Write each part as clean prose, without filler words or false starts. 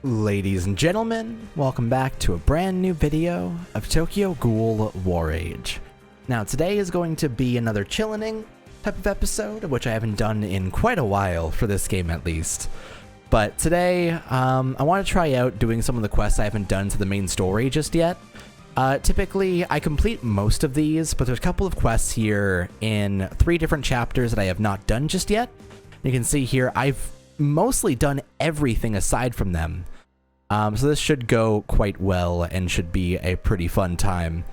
Ladies and gentlemen, welcome back to a brand new video of Tokyo Ghoul War Age. Now today is going to be another Chillening type of episode, which I haven't done in quite a while, for this game at least. But today, I want to try out doing some of the quests I haven't done to the main story just yet. Typically, I complete most of these, but there's a couple of quests here in 3 different chapters that I have not done just yet. You can see here, I've mostly done everything aside from them. So this should go quite well and should be a pretty fun time.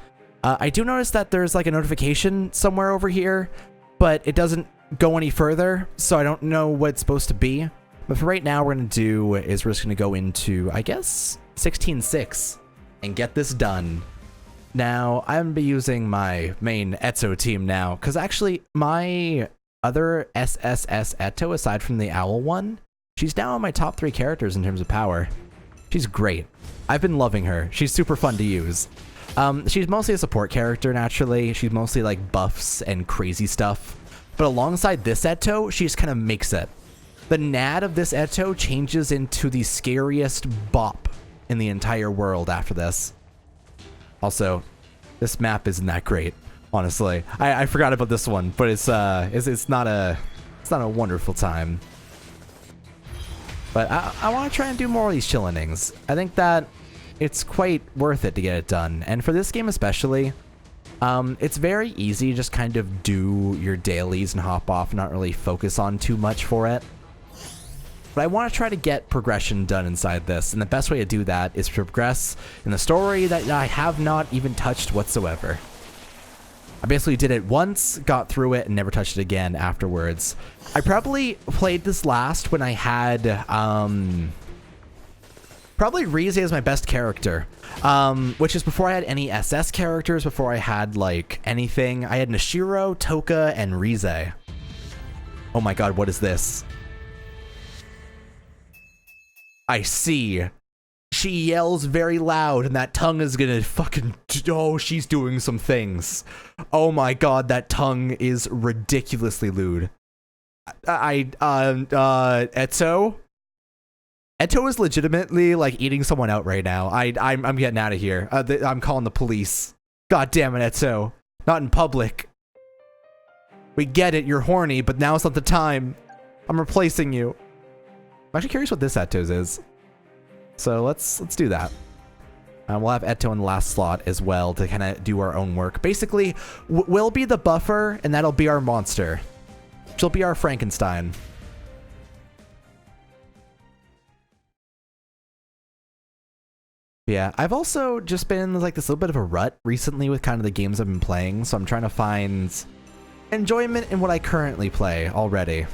I do notice that there's like a notification somewhere over here, but it doesn't go any further, so I don't know what it's supposed to be. But for right now, we're going to do is we're just going to go into, I guess, 16.6 and get this done. Now, I'm going to be using my main Etzo team now, because actually my other SSS Eto, aside from the Owl one, she's now on my top 3 characters in terms of power. She's great. I've been loving her. She's super fun to use. She's mostly a support character, naturally. She's mostly like buffs and crazy stuff. But alongside this Eto, she just kind of makes it. The NAD of this Eto changes into the scariest bop in the entire world after this. Also, this map isn't that great, honestly. I forgot about this one, but it's not a wonderful time. But I want to try and do more of these Chillenings. I think that it's quite worth it to get it done. And for this game especially, it's very easy to just kind of do your dailies and hop off and not really focus on too much for it. But I want to try to get progression done inside this, and the best way to do that is to progress in the story that I have not even touched whatsoever. I basically did it once, got through it, and never touched it again afterwards. I probably played this last when I had, probably Rize as my best character, which is before I had any SS characters, before I had, like, anything. I had Nishiro, Toka, and Rize. Oh my god, what is this? I see. She yells very loud, and that tongue is gonna fucking... Oh, she's doing some things. Oh my god, that tongue is ridiculously lewd. Etzo? Etzo is legitimately, like, eating someone out right now. I'm getting out of here. I'm calling the police. God damn it, Etzo. Not in public. We get it, you're horny, but now's not the time. I'm replacing you. I'm actually curious what this Etto's is. So let's do that. We'll have Eto in the last slot as well to kind of do our own work. Basically, we'll be the buffer, and that'll be our monster. She'll be our Frankenstein. Yeah, I've also just been in like this little bit of a rut recently with kind of the games I've been playing, so I'm trying to find enjoyment in what I currently play already.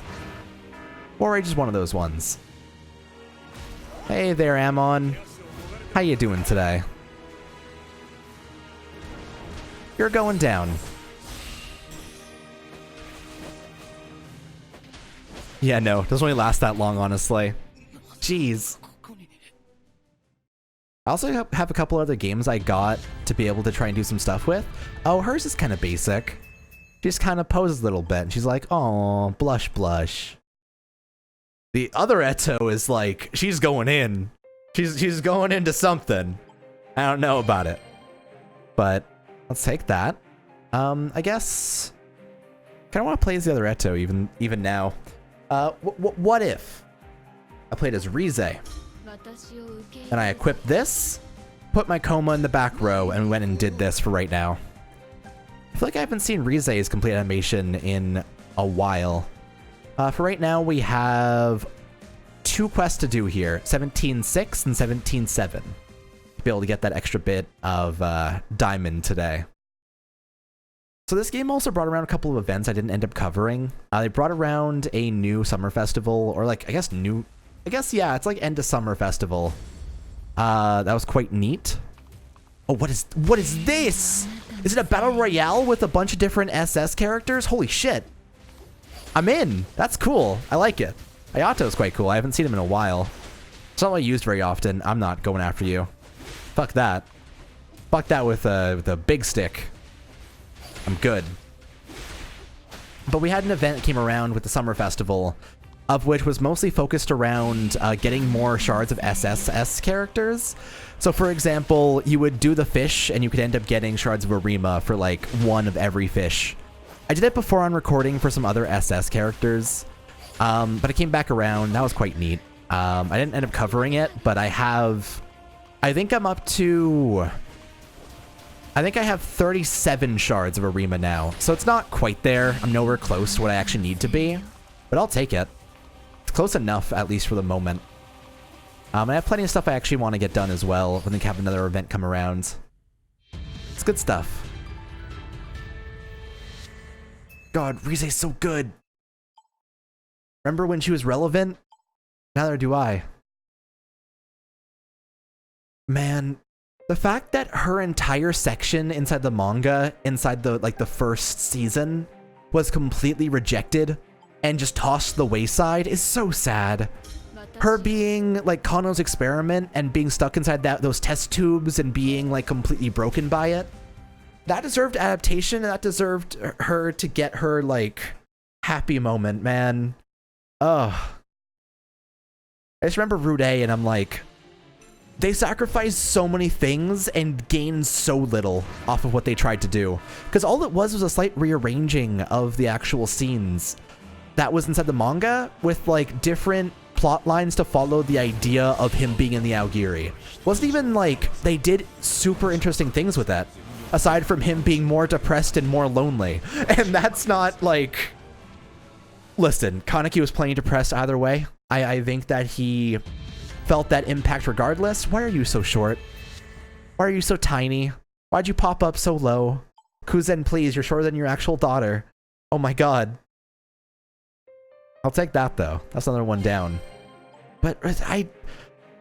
War Age is one of those ones. Hey there, Amon. How you doing today? You're going down. Yeah, no, doesn't really last that long, honestly. Jeez. I also have a couple other games I got to be able to try and do some stuff with. Oh, hers is kind of basic. She just kind of poses a little bit, and she's like, "Oh, blush, blush." The other Etzo is like, she's going in. She's going into something. I don't know about it. But let's take that. I guess kind of want to play as the other Etzo even now. What if I played as Rize and I equipped this, put my Coma in the back row, and went and did this for right now. I feel like I haven't seen Rize's complete animation in a while. For right now, we have 2 quests to do here, 17.6 and 17.7, to be able to get that extra bit of diamond today. So this game also brought around a couple of events I didn't end up covering. They brought around a new summer festival, or like, yeah, it's like end of summer festival. That was quite neat. Oh, what is this? Is it a battle royale with a bunch of different SS characters? Holy shit. I'm in. That's cool. I like it. Ayato's quite cool. I haven't seen him in a while. It's not really used very often. I'm not going after you. Fuck that. Fuck that with a big stick. I'm good. But we had an event that came around with the summer festival of which was mostly focused around getting more shards of SSS characters. So for example, you would do the fish and you could end up getting shards of Arima for like one of every fish. I did it before on recording for some other SS characters, but it came back around. That was quite neat. I didn't end up covering it, but I think I'm up to... I think I have 37 shards of Arima now, so it's not quite there. I'm nowhere close to what I actually need to be, but I'll take it. It's close enough, at least for the moment. I have plenty of stuff I actually want to get done as well. I think I have another event come around. It's good stuff. God, Rize's so good. Remember when she was relevant? Neither do I. Man, the fact that her entire section inside the manga, inside the the first season, was completely rejected and just tossed to the wayside is so sad. Her being like Kano's experiment and being stuck inside those test tubes and being like completely broken by it, that deserved adaptation, and that deserved her to get her like happy moment, man. Ugh. I just remember Rude and I'm like, they sacrificed so many things and gained so little off of what they tried to do. Because all it was a slight rearranging of the actual scenes that was inside the manga with like different plot lines to follow the idea of him being in the Aogiri. Wasn't even like they did super interesting things with that, aside from him being more depressed and more lonely. And that's not like... Listen, Kaneki was plenty depressed either way. I think that he felt that impact regardless. Why are you so short? Why are you so tiny? Why'd you pop up so low? Kuzen, please, you're shorter than your actual daughter. Oh my god. I'll take that though. That's another one down. But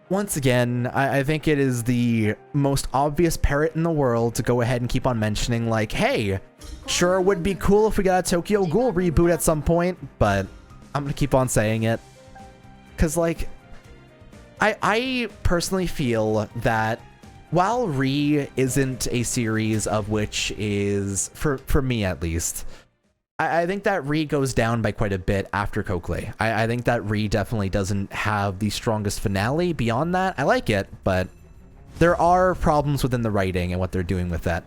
once again, I think it is the most obvious parrot in the world to go ahead and keep on mentioning like, hey, sure would be cool if we got a Tokyo Ghoul reboot at some point, but I'm gonna keep on saying it. Cause like, I personally feel that while Re isn't a series of which is, for me at least, I think that Re goes down by quite a bit after Coakley. I think that Re definitely doesn't have the strongest finale. Beyond that, I like it, but there are problems within the writing and what they're doing with that.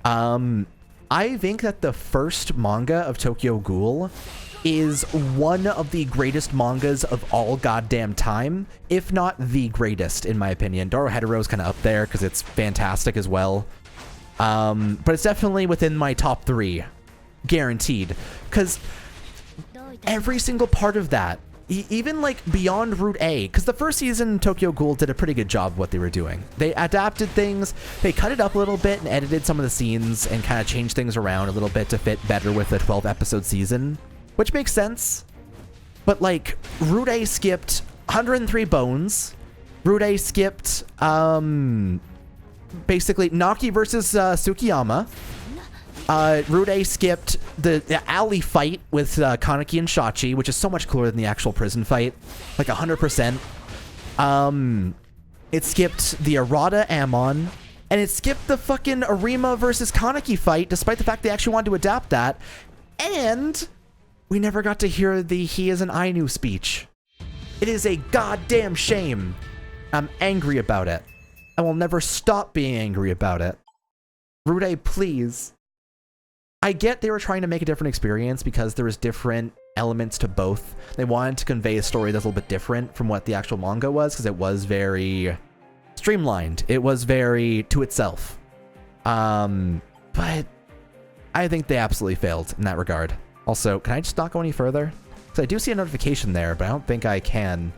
I think that the first manga of Tokyo Ghoul is one of the greatest mangas of all goddamn time, if not the greatest, in my opinion. Dorohedoro is kind of up there because it's fantastic as well. But it's definitely within my top 3. Guaranteed. Because every single part of that, even like beyond Route A, because the first season Tokyo Ghoul did a pretty good job of what they were doing. They adapted things, they cut it up a little bit and edited some of the scenes and kind of changed things around a little bit to fit better with a 12-episode season, which makes sense. But like, Route A skipped 103 Bones. Route A skipped, basically Naki versus Tsukiyama. Route A skipped the alley fight with Kaneki and Shachi, which is so much cooler than the actual prison fight. Like 100%. It skipped the Arata Amon. And it skipped the fucking Arima versus Kaneki fight, despite the fact they actually wanted to adapt that. And we never got to hear the he is an Ainu speech. It is a goddamn shame. I'm angry about it. I will never stop being angry about it. Route A, please. I get they were trying to make a different experience because there was different elements to both. They wanted to convey a story that's a little bit different from what the actual manga was, because it was very streamlined. It was very to itself. But I think they absolutely failed in that regard. Also, can I just not go any further? Because I do see a notification there, but I don't think I can.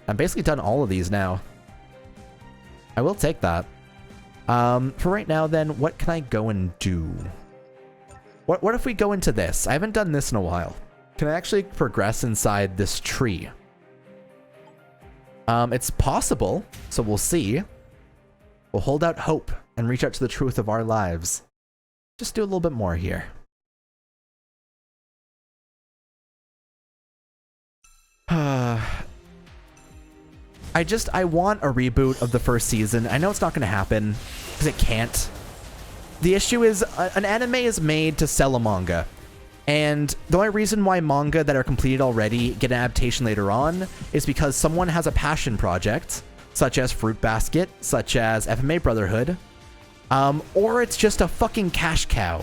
I'm basically done all of these now. I will take that. For right now then, what can I go and do? What if we go into this? I haven't done this in a while. Can I actually progress inside this tree? It's possible, so we'll see. We'll hold out hope and reach out to the truth of our lives. Just do a little bit more here. I want a reboot of the first season. I know it's not going to happen, because it can't. The issue is, an anime is made to sell a manga. And the only reason why manga that are completed already get an adaptation later on is because someone has a passion project, such as Fruit Basket, such as FMA Brotherhood, or it's just a fucking cash cow.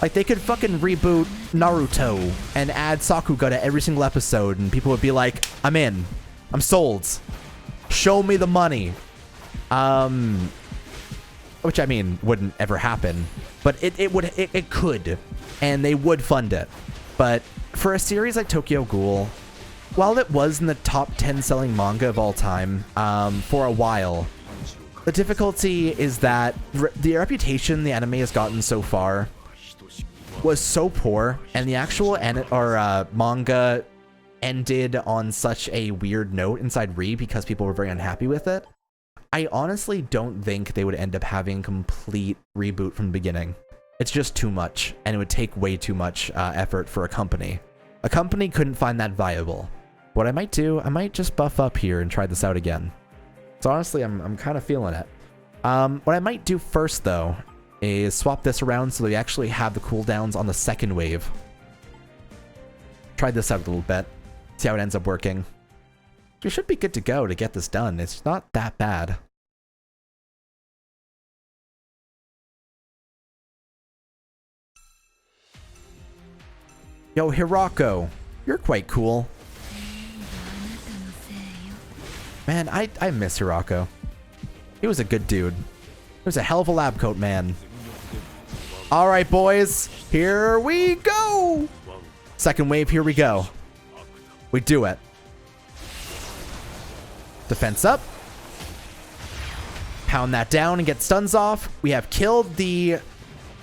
Like, they could fucking reboot Naruto and add Sakuga to every single episode, and people would be like, I'm in. I'm sold. Show me the money. Which, I mean, wouldn't ever happen. But it could. And they would fund it. But for a series like Tokyo Ghoul, while it was in the top 10 selling manga of all time for a while, the difficulty is that the reputation the anime has gotten so far was so poor, and the actual manga ended on such a weird note inside Re because people were very unhappy with it. I honestly don't think they would end up having complete reboot from the beginning. It's just too much, and it would take way too much effort for a company. A company couldn't find that viable. What I might do, I might just buff up here and try this out again. So honestly, I'm kind of feeling it. What I might do first, though, is swap this around so that we actually have the cooldowns on the second wave. Try this out a little bit. See how it ends up working. We should be good to go to get this done. It's not that bad. Yo, Hirako, you're quite cool. Man, I miss Hirako. He was a good dude. He was a hell of a lab coat, man. All right, boys, here we go. Second wave, here we go. We do it. Defense up. Pound that down and get stuns off. We have killed the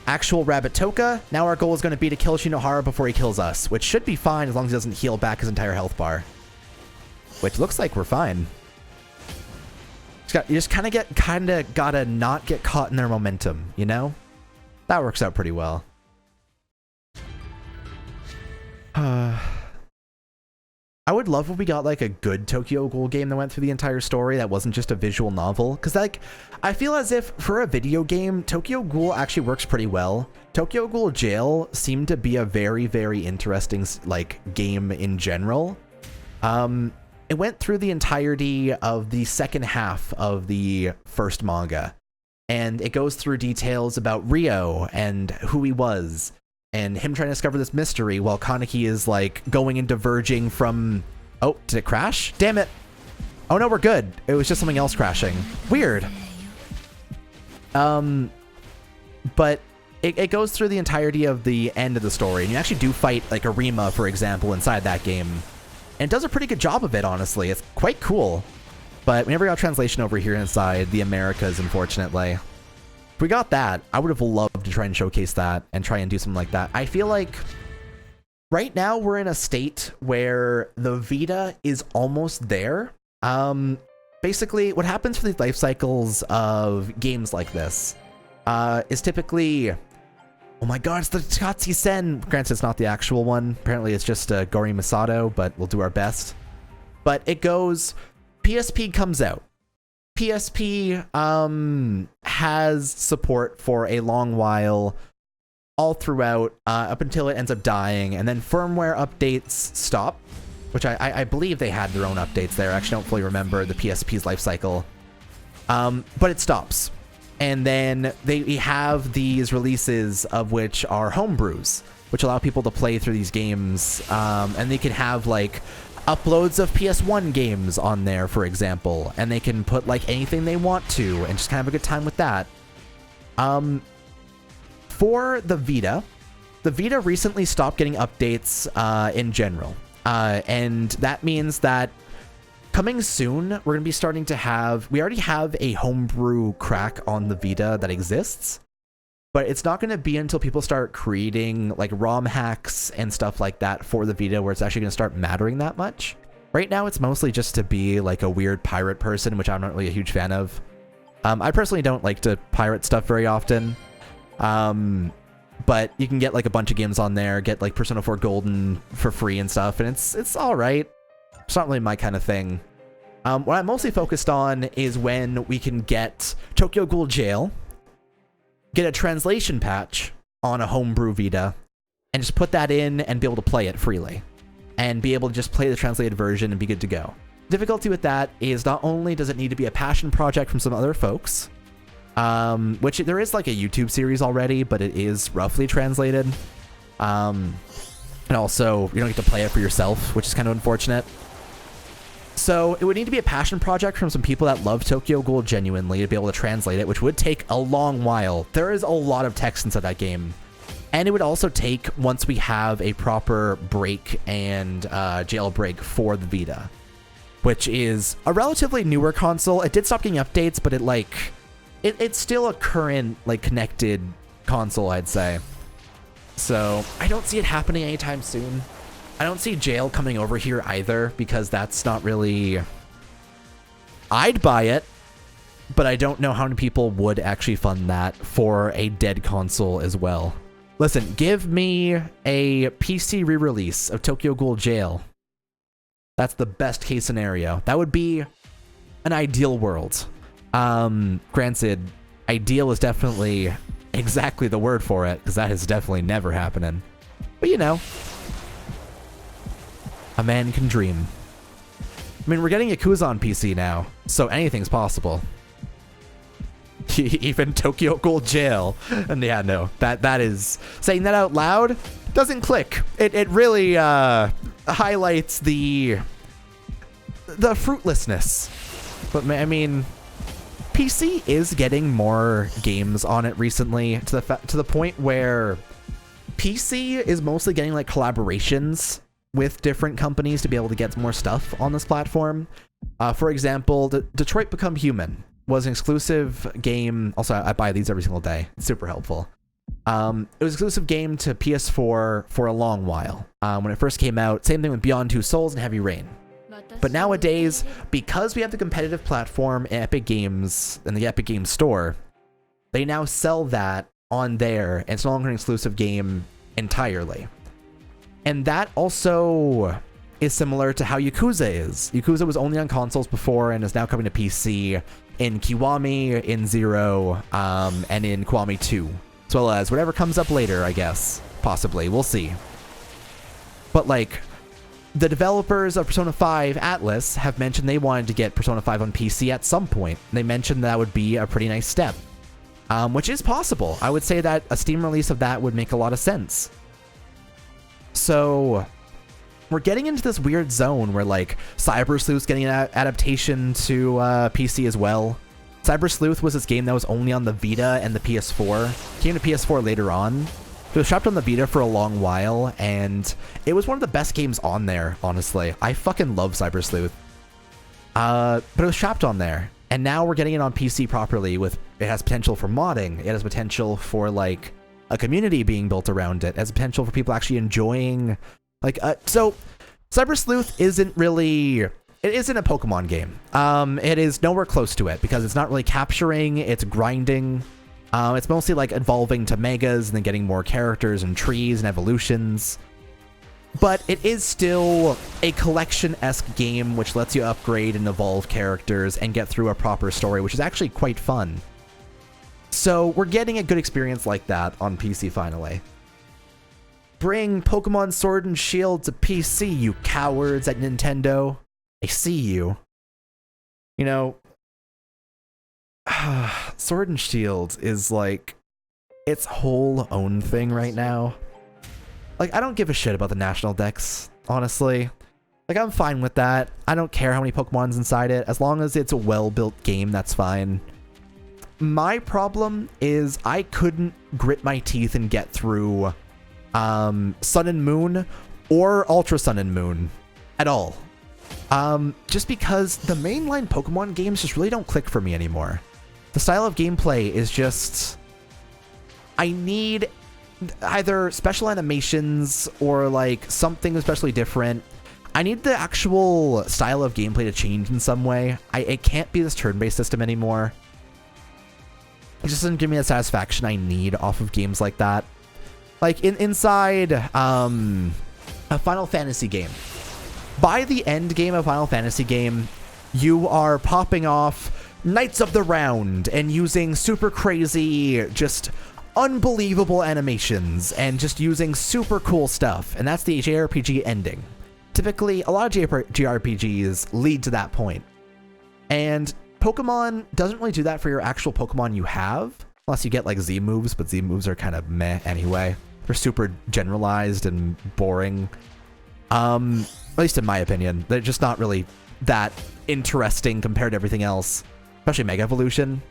actual Rabbit Toka. Now our goal is going to be to kill Shinohara before he kills us, which should be fine as long as he doesn't heal back his entire health bar. Which looks like we're fine. You just kind of gotta not get caught in their momentum, you know? That works out pretty well. I would love if we got like a good Tokyo Ghoul game that went through the entire story that wasn't just a visual novel. Because like, I feel as if for a video game, Tokyo Ghoul actually works pretty well. Tokyo Ghoul Jail seemed to be a very, very interesting like game in general. It went through the entirety of the second half of the first manga. And it goes through details about Ryo and who he was. And him trying to discover this mystery while Kaneki is like going and diverging from... Oh, did it crash? Damn it. Oh no, we're good. It was just something else crashing. Weird. But it goes through the entirety of the end of the story. And you actually do fight like Arima, for example, inside that game. And it does a pretty good job of it, honestly. It's quite cool. But we never got translation over here inside the Americas, unfortunately. If we got that, I would have loved to try and showcase that and try and do something like that. I feel like right now we're in a state where the Vita is almost there. Basically, what happens for the life cycles of games like this is typically... Oh my god, it's the Takatsuki Sen! Granted, it's not the actual one. Apparently, it's just Gori Masato, but we'll do our best. But it goes... PSP comes out. PSP has support for a long while, all throughout, up until it ends up dying, and then firmware updates stop, which I believe they had their own updates there. I actually don't fully remember the PSP's life cycle. But it stops. And then they have these releases of which are homebrews, which allow people to play through these games, and they can have, like, uploads of PS1 games on there, for example, and they can put like anything they want to and just kind of have a good time with that. For the Vita recently stopped getting updates in general, and that means that coming soon we're going to be starting to have, we already have a homebrew crack on the Vita that exists, but it's not going to be until people start creating like ROM hacks and stuff like that for the Vita where it's actually going to start mattering that much. Right now, it's mostly just to be like a weird pirate person, which I'm not really a huge fan of. I personally don't like to pirate stuff very often. But you can get like a bunch of games on there, get like Persona 4 Golden for free and stuff, and it's all right. It's not really my kind of thing. What I'm mostly focused on is when we can get Tokyo Ghoul Jail, get a translation patch on a homebrew Vita, and just put that in and be able to play it freely and be able to just play the translated version and be good to go. Difficulty with that is not only does it need to be a passion project from some other folks, which there is like a YouTube series already, but it is roughly translated. And also you don't get to play it for yourself, which is kind of unfortunate. So it would need to be a passion project from some people that love Tokyo Ghoul genuinely to be able to translate it, which would take a long while. There is a lot of text inside that game. And it would also take, once we have a proper break and jailbreak for the Vita, which is a relatively newer console. It did stop getting updates, but it's still a current like connected console, I'd say. So I don't see it happening anytime soon. I don't see Jail coming over here either, because that's not really... I'd buy it, but I don't know how many people would actually fund that for a dead console as well. Listen, give me a PC re-release of Tokyo Ghoul Jail. That's the best case scenario. That would be an ideal world. Granted, ideal is definitely exactly the word for it, because that is definitely never happening. But you know, a man can dream. I mean, we're getting Yakuza on PC now, so anything's possible. Even Tokyo Ghoul Jail. And yeah, no, that is... Saying that out loud doesn't click. It really highlights the fruitlessness. But I mean, PC is getting more games on it recently to the point where PC is mostly getting like collaborations with different companies to be able to get more stuff on this platform. For example, Detroit Become Human was an exclusive game. Also, I buy these every single day. It's super helpful. It was an exclusive game to PS4 for a long while. When it first came out, same thing with Beyond Two Souls and Heavy Rain. But nowadays, because we have the competitive platform Epic Games and the Epic Games Store, they now sell that on there, and it's no longer an exclusive game entirely. And that also is similar to how Yakuza is. Yakuza was only on consoles before and is now coming to PC in Kiwami, in Zero, and in Kiwami 2. As well as whatever comes up later, I guess. Possibly. We'll see. But like, the developers of Persona 5 Atlas have mentioned they wanted to get Persona 5 on PC at some point. They mentioned that would be a pretty nice step. Which is possible. I would say that a Steam release of that would make a lot of sense. So we're getting into this weird zone where like Cyber Sleuth's getting an adaptation to PC as well. Cyber Sleuth was this game that was only on the Vita and the PS4. Came to PS4 later on. It was shopped on the Vita for a long while, and it was one of the best games on there, honestly. I fucking love Cyber Sleuth. But it was shopped on there. And now we're getting it on PC properly with... It has potential for modding. It has potential for, like, a community being built around it. It has potential for people actually enjoying... Like, so, Cyber Sleuth isn't really... It isn't a Pokemon game. It is nowhere close to it, because it's not really capturing, it's grinding. It's mostly like evolving to megas and then getting more characters and trees and evolutions. But it is still a collection-esque game which lets you upgrade and evolve characters and get through a proper story, which is actually quite fun. So we're getting a good experience like that on PC finally. Bring Pokemon Sword and Shield to PC, you cowards at Nintendo. I see you. You know, Sword and Shield is like its whole own thing right now. Like, I don't give a shit about the national decks, honestly. Like, I'm fine with that. I don't care how many Pokemon's inside it. As long as it's a well-built game, that's fine. My problem is I couldn't grit my teeth and get through Sun and Moon or Ultra Sun and Moon at all. Just because the mainline Pokemon games just really don't click for me anymore. The style of gameplay is just... I need either special animations or like something especially different. I need the actual style of gameplay to change in some way. It can't be this turn-based system anymore. It just doesn't give me the satisfaction I need off of games like that. Like inside a Final Fantasy game. By the end game of Final Fantasy game, you are popping off Knights of the Round and using super crazy, just unbelievable animations and just using super cool stuff, and that's the JRPG ending. Typically, a lot of JRPGs lead to that point. And Pokemon doesn't really do that for your actual Pokemon you have, unless you get like Z moves, but Z moves are kind of meh anyway. They're super generalized and boring. At least in my opinion. They're just not really that interesting compared to everything else, especially Mega Evolution.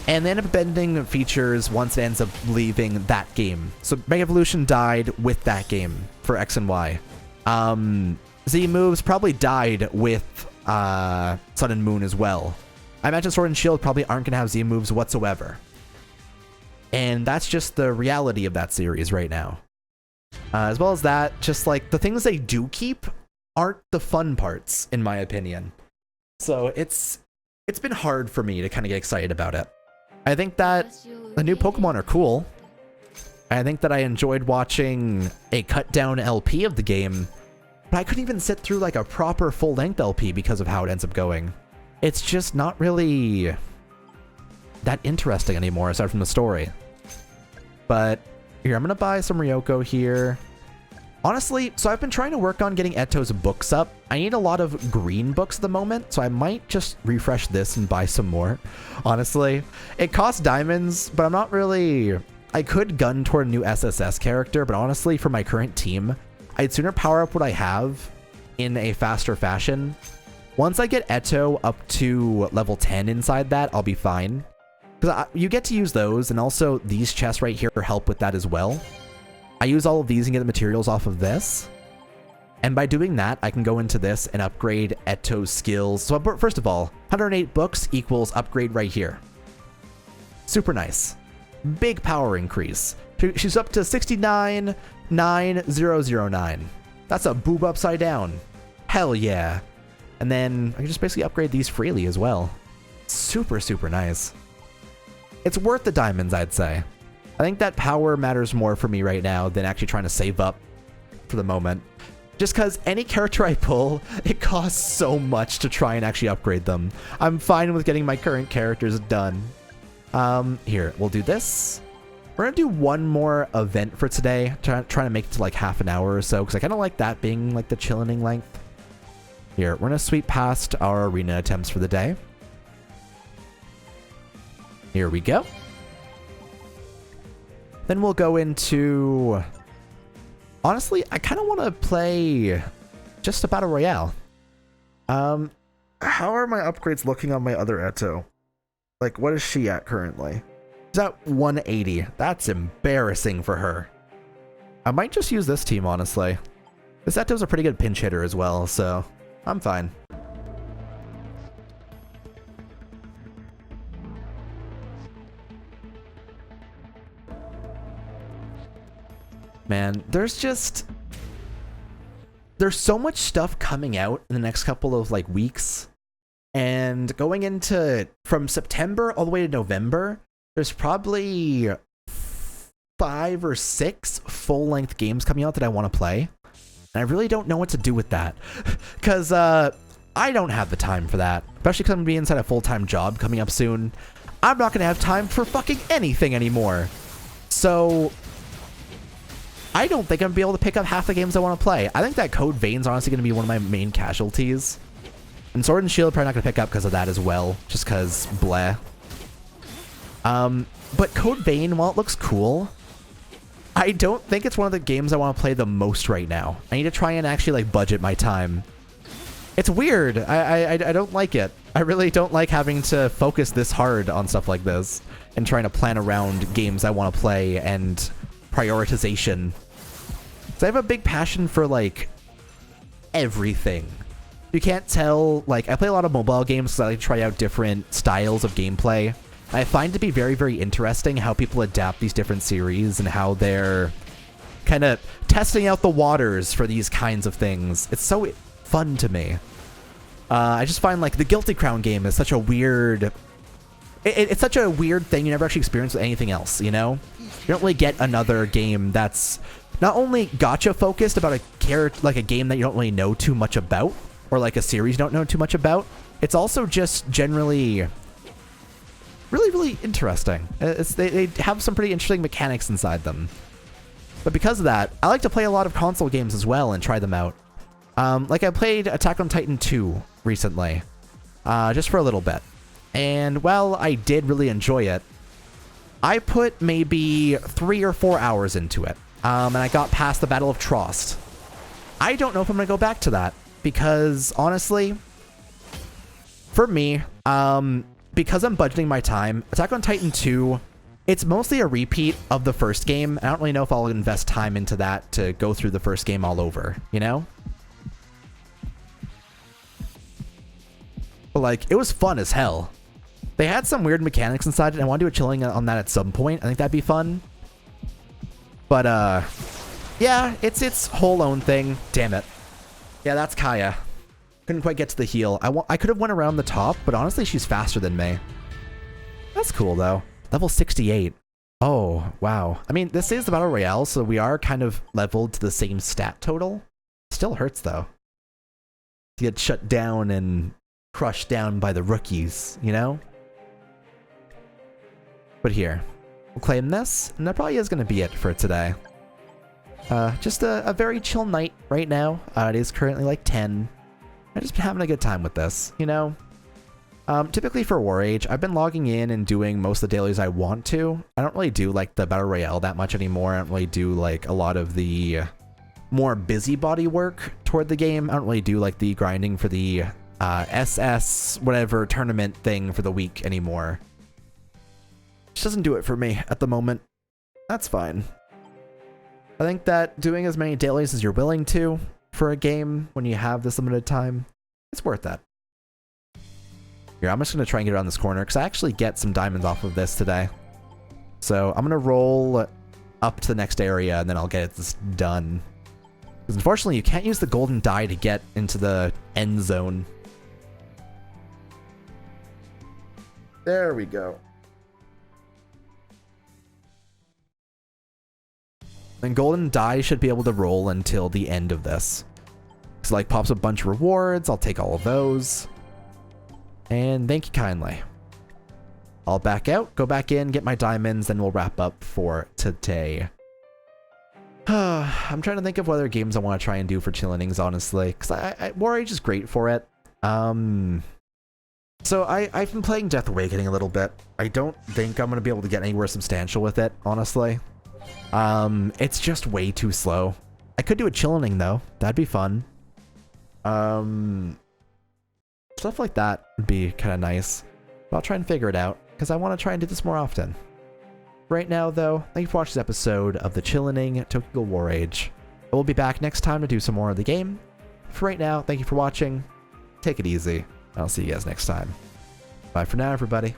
And they end up bending features once it ends up leaving that game. So Mega Evolution died with that game for X and Y. Z moves probably died with Sun and Moon as well. I imagine Sword and Shield probably aren't going to have Z moves whatsoever. And that's just the reality of that series right now. As well as that, just like the things they do keep aren't the fun parts, in my opinion. So it's been hard for me to kind of get excited about it. I think that the new Pokemon are cool. I think that I enjoyed watching a cut down LP of the game, but I couldn't even sit through like a proper full length LP because of how it ends up going. It's just not really that interesting anymore aside from the story. But here, I'm gonna buy some Ryoko here. Honestly, so I've been trying to work on getting Eto's books up. I need a lot of green books at the moment, so I might just refresh this and buy some more. Honestly, it costs diamonds, but I'm not really... I could gun toward a new SSS character, but honestly, for my current team, I'd sooner power up what I have in a faster fashion. Once I get Eto up to level 10 inside that, I'll be fine. Because you get to use those, and also these chests right here help with that as well. I use all of these and get the materials off of this. And by doing that, I can go into this and upgrade Eto's skills. So first of all, 108 books equals upgrade right here. Super nice. Big power increase. She's up to 69,9009. That's a boob upside down. Hell yeah. And then I can just basically upgrade these freely as well. Super, super nice. It's worth the diamonds, I'd say. I think that power matters more for me right now than actually trying to save up for the moment. Just because any character I pull, it costs so much to try and actually upgrade them. I'm fine with getting my current characters done. Here, we'll do this. We're going to do one more event for today. Trying to make it to like half an hour or so, because I kind of like that being like the Chillening length. Here, we're going to sweep past our arena attempts for the day. Here we go. Then we'll go into... Honestly, I kind of want to play just a Battle Royale. How are my upgrades looking on my other Eto? Like, what is she at currently? She's at 180. That's embarrassing for her. I might just use this team, honestly. This Eto's a pretty good pinch hitter as well, so I'm fine. Man, there's so much stuff coming out in the next couple of like weeks, and going into from September all the way to November, there's probably 5 or 6 full-length games coming out that I want to play, and I really don't know what to do with that because I don't have the time for that, especially because I'm gonna be inside a full-time job coming up soon. I'm not gonna have time for fucking anything anymore, so I don't think I'm gonna be able to pick up half the games I want to play. I think that Code Vein's honestly gonna be one of my main casualties. And Sword and Shield probably not gonna pick up because of that as well, just because bleh. But Code Vein, while it looks cool, I don't think it's one of the games I want to play the most right now. I need to try and actually like budget my time. It's weird. I don't like it. I really don't like having to focus this hard on stuff like this and trying to plan around games I want to play and prioritization. So I have a big passion for like everything. You can't tell, like I play a lot of mobile games because I like to try out different styles of gameplay. I find it to be very, very interesting how people adapt these different series and how they're kind of testing out the waters for these kinds of things. It's so fun to me. I just find like the Guilty Crown game is such a weird... It's such a weird thing you never actually experience with anything else, you know? You don't really get another game that's not only gacha focused about a character, like a game that you don't really know too much about, or like a series you don't know too much about. It's also just generally really, really interesting. They have some pretty interesting mechanics inside them. But because of that, I like to play a lot of console games as well and try them out. Like I played Attack on Titan 2 recently, just for a little bit. And while I did really enjoy it, I put maybe 3 or 4 hours into it. And I got past the Battle of Trost. I don't know if I'm going to go back to that because honestly, for me, because I'm budgeting my time, Attack on Titan 2, it's mostly a repeat of the first game. I don't really know if I'll invest time into that to go through the first game all over, you know? But like, it was fun as hell. They had some weird mechanics inside it, and I want to do a chilling on that at some point. I think that'd be fun. But, yeah, it's its whole own thing. Damn it. Yeah, that's Kaya. Couldn't quite get to the heal. I could have went around the top, but honestly, she's faster than me. That's cool, though. Level 68. Oh, wow. I mean, this is the Battle Royale, so we are kind of leveled to the same stat total. Still hurts, though. To get shut down and crushed down by the rookies, you know? But here, we'll claim this, and that probably is going to be it for today. Just a very chill night right now. It is currently like 10. I've just been having a good time with this, you know? Typically for War Age, I've been logging in and doing most of the dailies I want to. I don't really do like the Battle Royale that much anymore. I don't really do like a lot of the more busybody work toward the game. I don't really do like the grinding for the SS whatever tournament thing for the week anymore. Just doesn't do it for me at the moment. That's fine. I think that doing as many dailies as you're willing to for a game when you have this limited time, it's worth that. Here, I'm just going to try and get around this corner because I actually get some diamonds off of this today. So I'm going to roll up to the next area and then I'll get this done. Because unfortunately, you can't use the golden die to get into the end zone. There we go. And golden die should be able to roll until the end of this. So like pops a bunch of rewards. I'll take all of those. And thank you kindly. I'll back out, go back in, get my diamonds, then we'll wrap up for today. I'm trying to think of what other games I want to try and do for Chillenings, honestly. Because War Age is great for it. So I've been playing Death Awakening a little bit. I don't think I'm going to be able to get anywhere substantial with it, honestly. It's just way too slow. I could do a Chillening though. That'd be fun. Stuff like that would be kind of nice. But I'll try and figure it out because I want to try and do this more often. Right now though, thank you for watching this episode of the Chillening Tokyo Ghoul War Age. We'll be back next time to do some more of the game. For right now, thank you for watching. Take it easy. I'll see you guys next time. Bye for now, everybody.